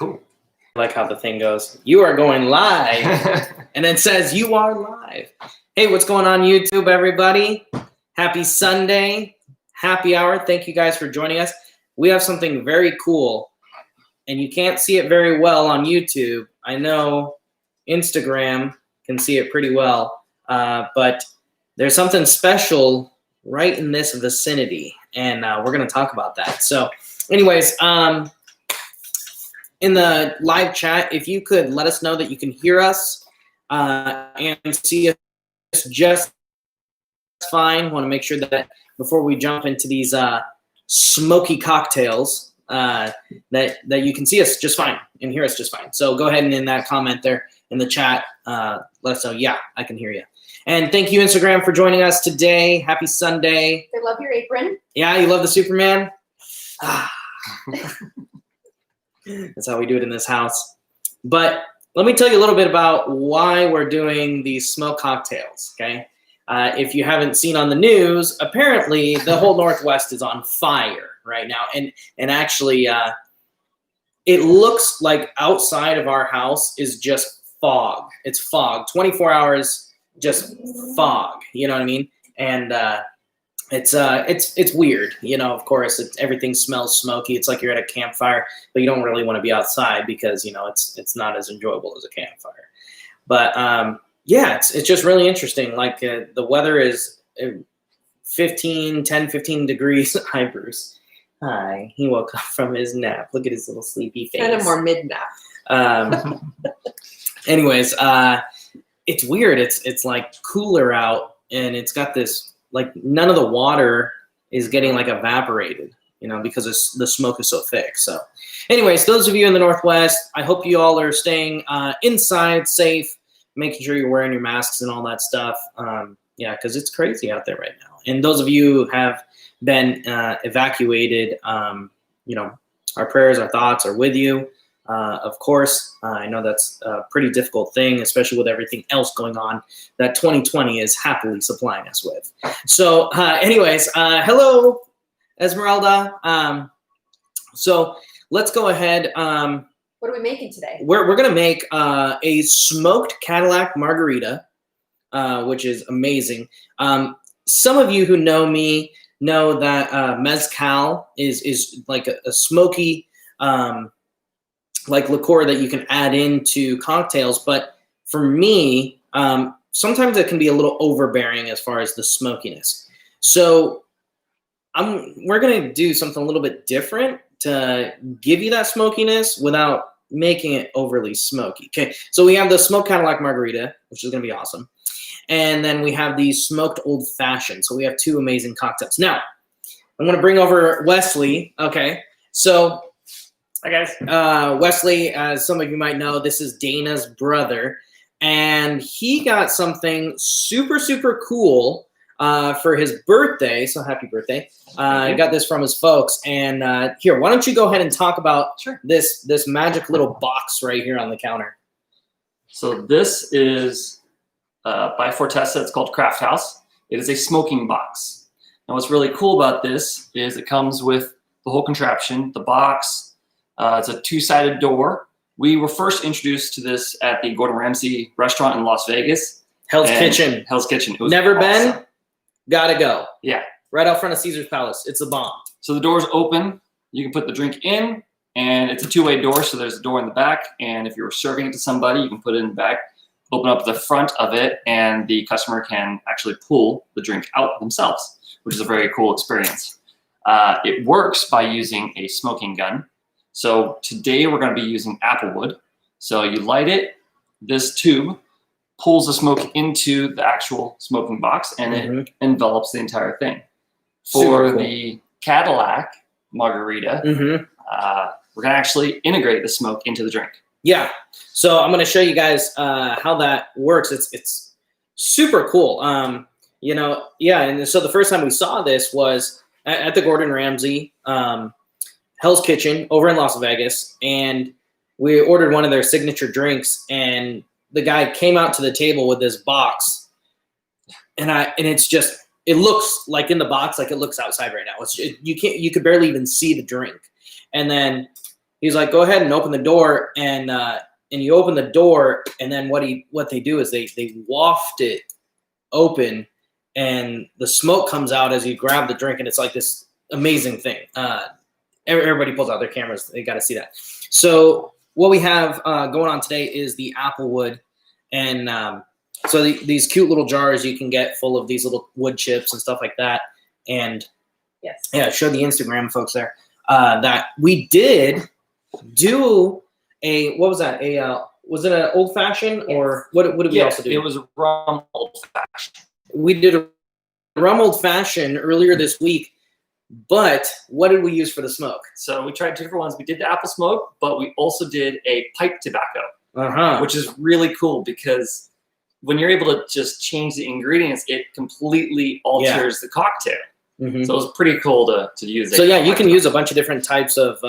Cool. I like how the thing goes, you are going live, and it says you are live. Hey, what's going on YouTube, everybody? Happy Sunday, happy hour. Thank you guys for joining us. We have something very cool, and you can't see it very well on YouTube. I know Instagram can see it pretty well, but there's something special right in this vicinity, and we're going to talk about that. So anyways, in the live chat, if you could let us know that you can hear us and see us just fine. Want to make sure that before we jump into these smoky cocktails, that you can see us just fine and hear us just fine. So go ahead and in that comment there in the chat, let us know, yeah, I can hear you. And thank you, Instagram, for joining us today. Happy Sunday. I love your apron. Yeah, you love the Superman? That's how we do it in this house. But let me tell you a little bit about why we're doing these smoke cocktails, okay? If you haven't seen on the news, apparently the whole Northwest is on fire right now. And actually, it looks like outside of our house is just fog. It's fog, 24 hours, just fog, you know what I mean? And it's weird, you know. Of course, everything smells smoky. It's like you're at a campfire, but you don't really want to be outside because, you know, it's not as enjoyable as a campfire. But yeah, it's just really interesting. Like the weather is 10, 15 degrees. Hi, Bruce. Hi. He woke up from his nap. Look at his little sleepy face. Kind of more mid-nap. Anyways, it's weird. It's like cooler out, and it's got this, like, none of the water is getting like evaporated, you know, because the smoke is so thick. So anyways, those of you in the Northwest, I hope you all are staying inside, safe, making sure you're wearing your masks and all that stuff. Yeah, because it's crazy out there right now. And those of you who have been evacuated, you know, our prayers, our thoughts are with you. Of course, I know that's a pretty difficult thing, especially with everything else going on that 2020 is happily supplying us with. So anyways, hello, Esmeralda. So let's go ahead. What are we making today? We're going to make a smoked Cadillac margarita, which is amazing. Some of you who know me know that mezcal is like a smoky like liqueur that you can add into cocktails. But for me, sometimes it can be a little overbearing as far as the smokiness. So we're going to do something a little bit different to give you that smokiness without making it overly smoky. Okay, so we have the smoked Cadillac margarita, which is going to be awesome. And then we have the smoked old fashioned. So we have two amazing cocktails. Now, I'm going to bring over Wesley. Okay, so hi guys. Wesley, as some of you might know, this is Dana's brother, and he got something super, super cool for his birthday. So happy birthday. I got this from his folks. And here, why don't you go ahead and talk about this magic little box right here on the counter. So this is by Fortessa. It's called Craft House. It is a smoking box. And what's really cool about this is it comes with the whole contraption, the box. It's a two-sided door. We were first introduced to this at the Gordon Ramsay restaurant in Las Vegas. Hell's Kitchen. Hell's Kitchen. It was Never awesome. been? Gotta go. Yeah. Right out front of Caesar's Palace. It's a bomb. So the door's open. You can put the drink in, and it's a two-way door, so there's a door in the back. And if you're serving it to somebody, you can put it in the back, open up the front of it, and the customer can actually pull the drink out themselves, which is a very cool experience. It works by using a smoking gun. So today we're going to be using applewood. So you light it, this tube pulls the smoke into the actual smoking box, and it envelops the entire thing. For the Cadillac margarita, we're going to actually integrate the smoke into the drink. Yeah. So I'm going to show you guys how that works. It's super cool. You know, yeah. And so the first time we saw this was at the Gordon Ramsay Hell's Kitchen over in Las Vegas, and we ordered one of their signature drinks, and the guy came out to the table with this box, and it's just, it looks like in the box like it looks outside right now. You could barely even see the drink. And then He's like, go ahead and open the door, and you open the door, and then what they do is they waft it open, and the smoke comes out as you grab the drink, and it's like this amazing thing. Everybody pulls out their cameras. They got to see that. So what we have going on today is the Applewood, and so these cute little jars you can get full of these little wood chips and stuff like that. And Yes. yeah, show the Instagram folks there that we did do what was that? Was it an old fashioned or what did we also do? It was a rum old fashioned. We did a rum old fashioned earlier this week, but what did we use for the smoke? So we tried 2 different ones. We did the apple smoke, but we also did a pipe tobacco, which is really cool because when you're able to just change the ingredients, it completely alters the cocktail. Mm-hmm. So it was pretty cool to use. So yeah, you can use a bunch of different types of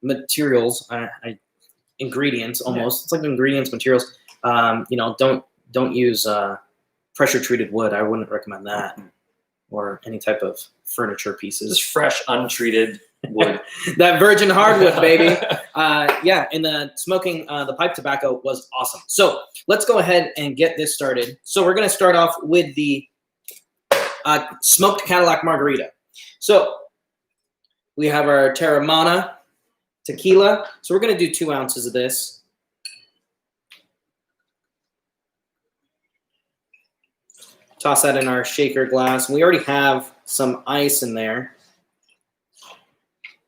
materials, ingredients almost. It's like ingredients, materials. Don't use pressure treated wood. I wouldn't recommend that, or any type of furniture pieces. Just fresh, untreated wood. That virgin hardwood, baby. And the smoking the pipe tobacco was awesome. So let's go ahead and get this started. So we're going to start off with the smoked Cadillac margarita. So we have our Terramana tequila. So we're going to do 2 ounces of this. Toss that in our shaker glass. We already have some ice in there.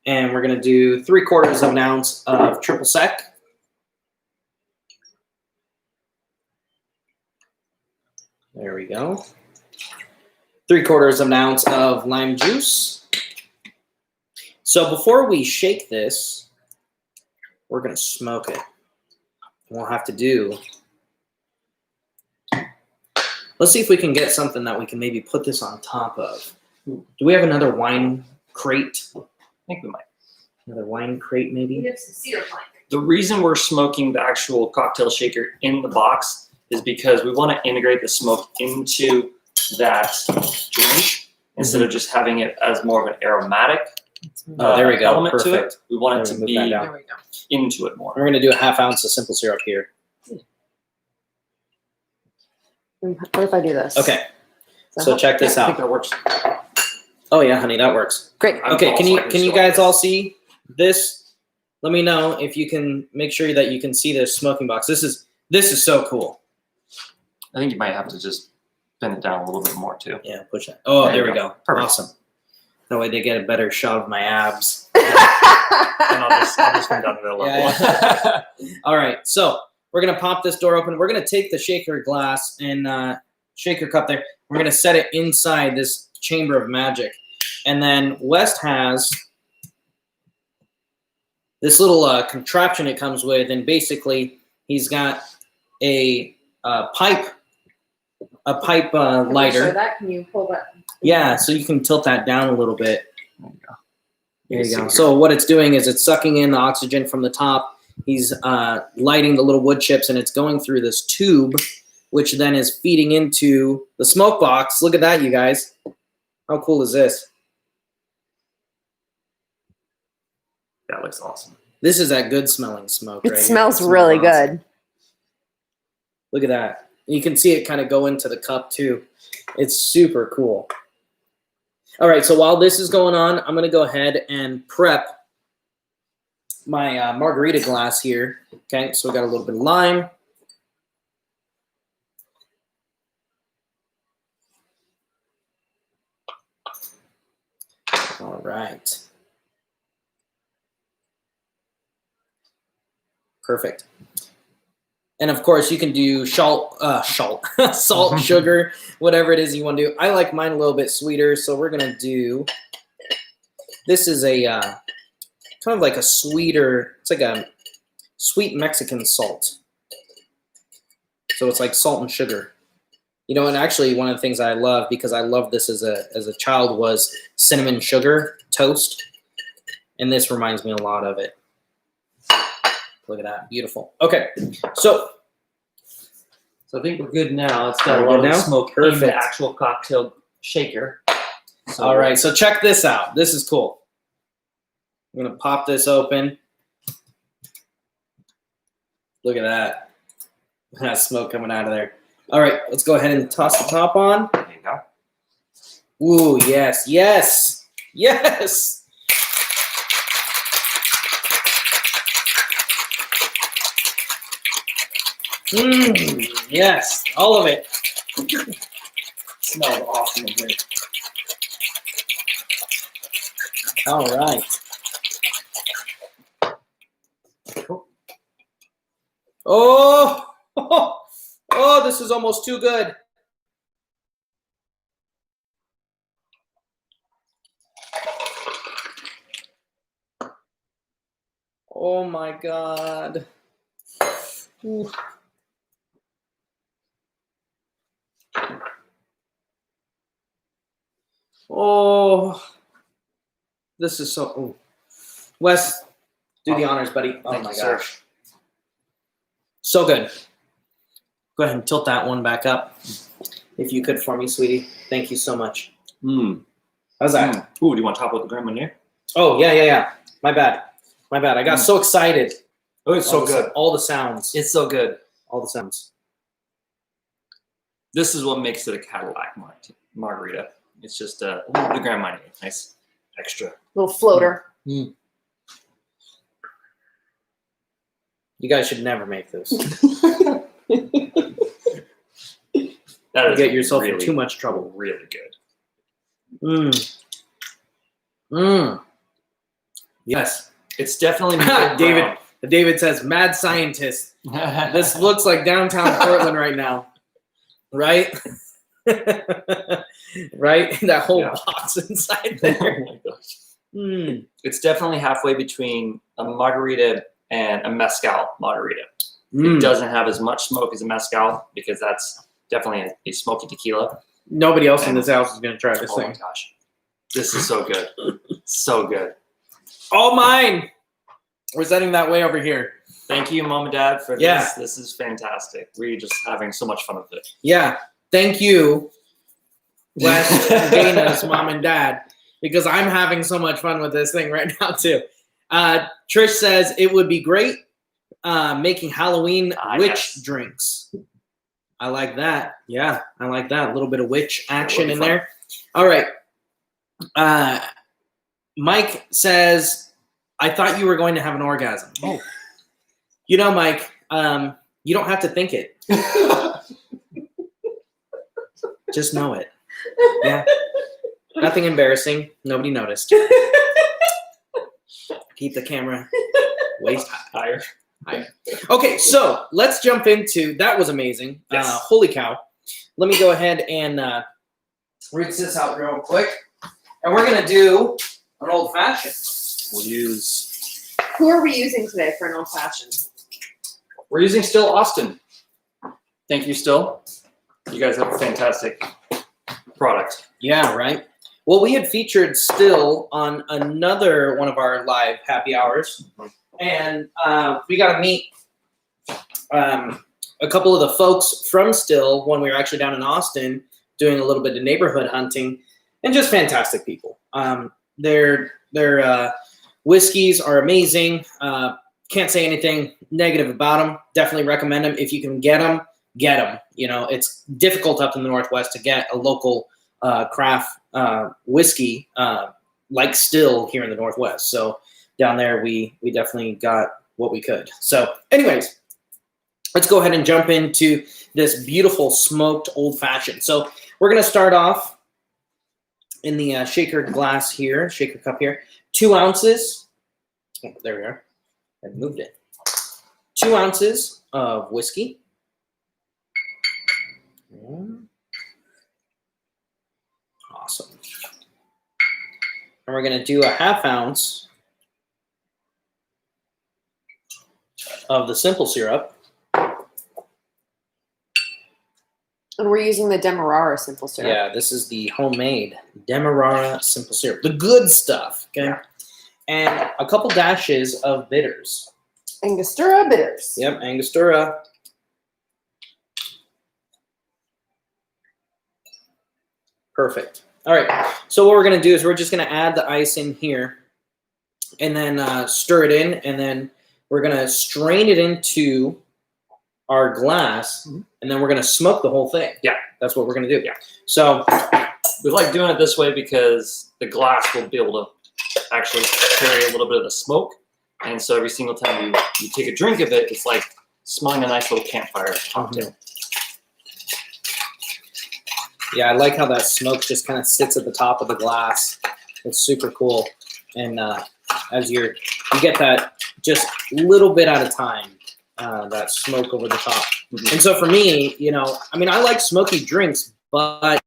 And we're going to do 3/4 of an ounce of triple sec. There we go. 3/4 of an ounce of lime juice. So before we shake this, we're going to smoke it. We'll have to do. Let's see if we can get something that we can maybe put this on top of. Do we have another wine crate? I think we might. Another wine crate, maybe? We have some cedar plank. The reason we're smoking the actual cocktail shaker in the box is because we want to integrate the smoke into that drink instead of just having it as more of an aromatic there we go. element to it. Perfect. We want it to Move be that down. There we go. into it more. We're going to do a 1/2 ounce of simple syrup here. What if I do this? Okay. So check this I think out. that works. Oh yeah, honey, that works. Great. I'm Okay, also like can you this guys one. all see this? Let me know if you can make sure that you can see this smoking box. This is so cool. I think you might have to just bend it down a little bit more too. Yeah, push that. Oh, There there you we go. go. Perfect. Awesome. That way they get a better shot of my abs. And I'll just come down to the level. Yeah. All right, so we're gonna pop this door open. We're gonna take the shaker glass and shaker cup there. We're gonna set it inside this chamber of magic, and then West has this little contraption it comes with, and basically he's got a pipe Can you lighter. show that? Can you pull that? Yeah, so you can tilt that down a little bit. There you go. There you go. So what it's doing is it's sucking in the oxygen from the top. He's lighting the little wood chips, and it's going through this tube, which then is feeding into the smoke box. Look at that, you guys. How cool is this? That looks awesome. This is that good smelling smoke. It right here. smells It really awesome. good. Look at that. You can see it kind of go into the cup too. It's super cool. All right, so while this is going on, I'm going to go ahead and prep my margarita glass here. Okay, so we got a little bit of lime. All right. Perfect. And of course, you can do salt, sugar, whatever it is you want to do. I like mine a little bit sweeter, so we're gonna do. This is a kind of like a sweeter. It's like a sweet Mexican salt. So it's like salt and sugar. You know, and actually, one of the things I love because I loved this as a child was cinnamon sugar toast, and this reminds me a lot of it. Look at that, beautiful. Okay, so I think we're good now. It's got We're a lot good of now? smoke in Perfect. the actual cocktail shaker. So all right, so check this out. This is cool. I'm gonna pop this open. Look at that. That smoke coming out of there. All right, let's go ahead and toss the top on. There you go. Ooh, yes, yes, yes. Yes, all of it. Smells awesome in here. All right. Oh, oh, this is almost too good. Oh my God. Ooh. Oh, this is so. Ooh. Wes, do the honors, buddy. Oh Thank my you, sir. gosh. So good. Go ahead and tilt that one back up. If you could for me, sweetie. Thank you so much. How's that? Ooh, do you want to top with the Grand Marnier? Oh, yeah. My bad. I got so excited. Oh, it's so good. All the sounds. It's so good. All the sounds. This is what makes it a Cadillac margarita. It's just the Grand Marnier. Nice extra. Little floater. You guys should never make this. That You is get yourself really, in too much trouble. Really good. Yes. It's definitely David says, mad scientist. This looks like downtown Portland right now. Right? Right? That whole box inside there. Oh my gosh. It's definitely halfway between a margarita and a mezcal margarita. It doesn't have as much smoke as a mezcal because that's definitely a smoky tequila. Nobody else in this house is going to try this Oh thing. my gosh. This is so good. So good. All mine. We're setting that way over here. Thank you, Mom and Dad, for this. Yeah. This is fantastic. We're just having so much fun with it. Yeah. Thank you, Wes and Dana's mom and dad, because I'm having so much fun with this thing right now, too. Trish says it would be great making Halloween witch drinks. I like that. Yeah, I like that. A little bit of witch action in there. All right. Mike says, I thought you were going to have an orgasm. Oh. You know, Mike, you don't have to think it. Just know it. Yeah. Nothing embarrassing. Nobody noticed. Keep the camera waist higher. Okay, so let's jump into, that was amazing. Yes. Holy cow. Let me go ahead and rinse this out real quick. And we're going to do an old fashioned. We'll use. Who are we using today for an old fashioned? We're using Still Austin. Thank you, Still. You guys have a fantastic product. Yeah, right. Well, we had featured Still on another one of our live happy hours. And we got to meet a couple of the folks from Still when we were actually down in Austin doing a little bit of neighborhood hunting, and just fantastic people. Their whiskeys are amazing. Can't say anything negative about them. Definitely recommend them. If you can get them, get them. You know, it's difficult up in the Northwest to get a local craft whiskey like Still here in the Northwest. So down there, we definitely got what we could. So anyways, let's go ahead and jump into this beautiful smoked old fashioned. So we're going to start off in the shaker glass here, shaker cup here, 2 ounces. Oh, there we are. I moved it. 2 ounces of whiskey. Awesome. And we're going to do a 1/2 ounce of the simple syrup. And we're using the Demerara simple syrup. Yeah, this is the homemade Demerara simple syrup. The good stuff, okay? Yeah. And a couple dashes of bitters. Angostura bitters. Yep, Angostura. Perfect. All right, so what we're going to do is we're just going to add the ice in here and then stir it in, and then we're going to strain it into our glass, and then we're gonna smoke the whole thing. Yeah. That's what we're gonna do. Yeah. So We like doing it this way because the glass will be able to actually carry a little bit of the smoke. And so every single time you take a drink of it, it's like smelling a nice little campfire cocktail. Yeah, I like how that smoke just kind of sits at the top of the glass. It's super cool. And as you get that just a little bit at a time, that smoke over the top. And so for me, you know, I mean, I like smoky drinks, but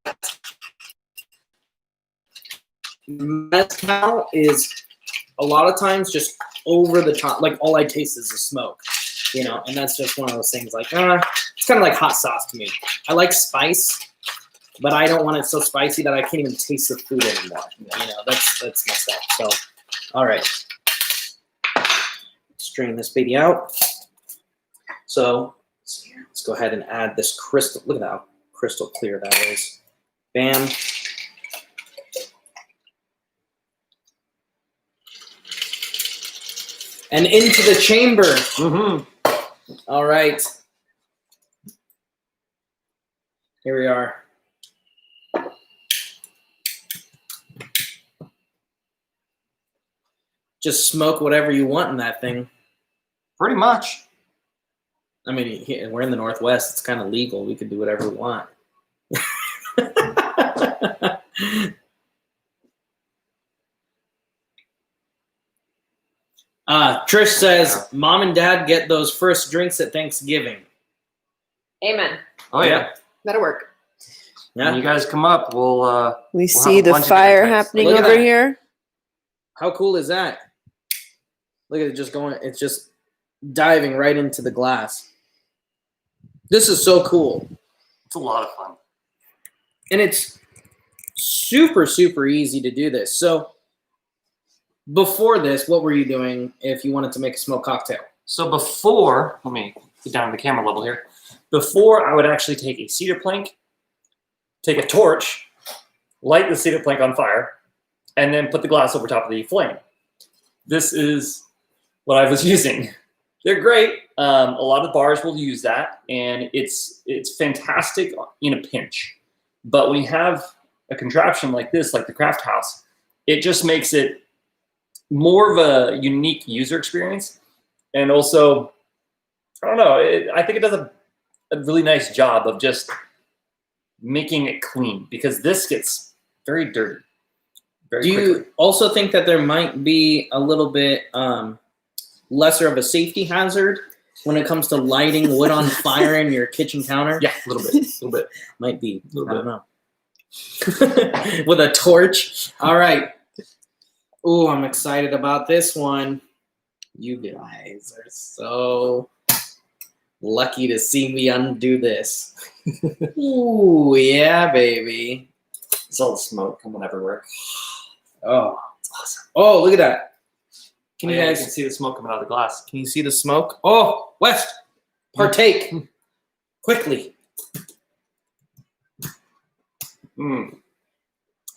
mezcal is a lot of times just over the top. Like all I taste is the smoke, you know, and that's just one of those things like, it's kind of like hot sauce to me. I like spice, but I don't want it so spicy that I can't even taste the food anymore. You know, that's myself. So, all right. Strain this baby out. So let's go ahead and add this crystal. Look at how crystal clear that is. Bam. And into the chamber. All right. Here we are. Just smoke whatever you want in that thing. Pretty much. I mean, we're in the Northwest. It's kind of legal. We could do whatever we want. Trish says, Mom and Dad get those first drinks at Thanksgiving. Amen. Oh, yeah. That'll work. Yeah. When you guys come up, we'll We see have a the bunch of fire different types. happening Look at over that. here. How cool is that? Look at it just going. It's just diving right into the glass. This is so cool. It's a lot of fun. And it's super, super easy to do this. So before this, what were you doing if you wanted to make a smoked cocktail? So before, let me get down to the camera level here. Before, I would actually take a cedar plank, take a torch, light the cedar plank on fire, and then put the glass over top of the flame. This is what I was using. They're great. A lot of bars will use that, and it's fantastic in a pinch. But when you have a contraption like this, like the Craft House, it just makes it more of a unique user experience. And also, I don't know, I think it does a really nice job of just making it clean, because this gets very dirty very quickly. Do you also think that there might be a little bit lesser of a safety hazard when it comes to lighting wood on fire in your kitchen counter? Yeah, a little bit. Might be. A little I don't know. With a torch. All right. Oh, I'm excited about this one. You guys are so lucky to see me undo this. Ooh, yeah, baby. It's all the smoke coming everywhere. Oh, it's awesome. Oh, look at that. Can you You guys can see the smoke coming out of the glass. Can you see the smoke? Oh, West, partake quickly.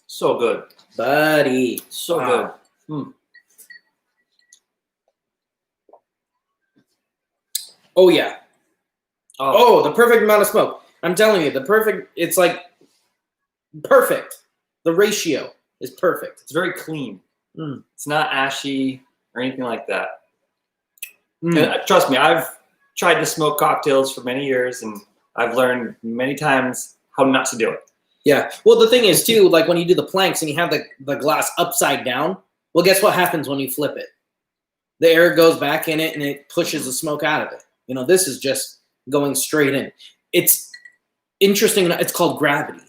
So good. Buddy. So Wow. good. Oh, yeah. Oh, Oh, the perfect amount of smoke. I'm telling you, it's like perfect. The ratio is perfect. it's very clean. Mm. It's not ashy or anything like that. Mm. And trust me, I've tried to smoke cocktails for many years, and I've learned many times how not to do it. Yeah. Well, the thing is, too, like when you do the planks and you have the glass upside down, well, guess what happens when you flip it? The air goes back in it and it pushes the smoke out of it. You know, this is just going straight in. It's interesting. It's called gravity.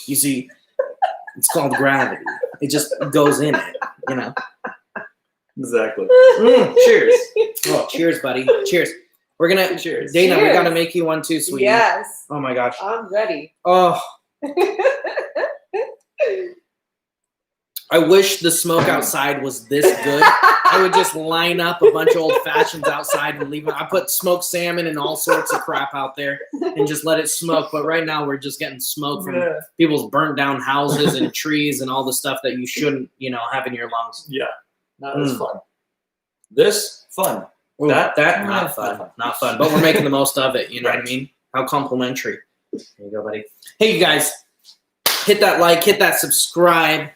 You see, it's called gravity. It just goes in it, you know. Exactly. Cheers. Oh, cheers, buddy. Cheers. We're going to, Cheers. Dana, we Cheers. got to make you one too, sweetie. Yes. Oh, my gosh. I'm ready. Oh, I wish the smoke outside was this good. I would just line up a bunch of old fashions outside and leave it. I put smoked salmon and all sorts of crap out there and just let it smoke. But right now we're just getting smoke from people's burnt down houses and trees and all the stuff that you shouldn't, have in your lungs. Yeah. That was fun. This, fun. Ooh, That- not fun. Not fun. But we're making the most of it. You know what I Right. mean? How complimentary. There you go, buddy. Hey, you guys. Hit that like, hit that subscribe.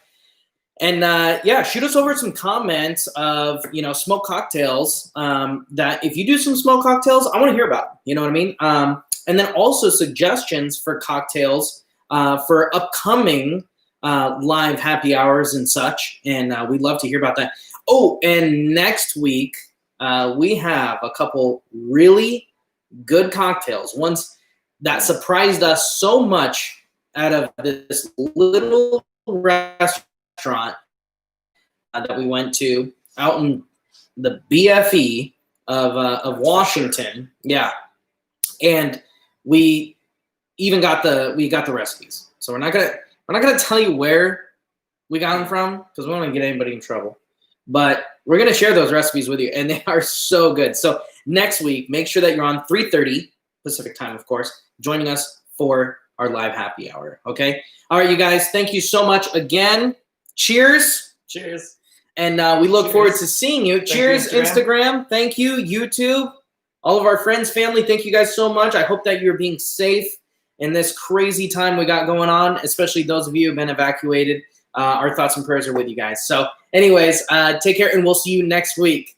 And yeah, shoot us over some comments of, smoked cocktails that if you do some smoked cocktails, I want to hear about them. You know what I mean? And then also suggestions for cocktails for upcoming live happy hours and such. And we'd love to hear about that. Oh, and next week, we have a couple really good cocktails. Ones that surprised us so much out of this little restaurant that we went to out in the BFE of Washington. Yeah. And we even got the recipes. So we're not gonna tell you where we got them from because we don't want to get anybody in trouble. But we're gonna share those recipes with you, and they are so good. So next week, make sure that you're on 3:30 Pacific time, of course, joining us for our live happy hour. Okay. All right, you guys. Thank you so much again. Cheers. Cheers. And we look Cheers. forward to seeing you. Thank Cheers, you, Instagram. Thank you, YouTube. All of our friends, family, thank you guys so much. I hope that you're being safe in this crazy time we got going on, especially those of you who have been evacuated. Our thoughts and prayers are with you guys. So anyways, take care, and we'll see you next week.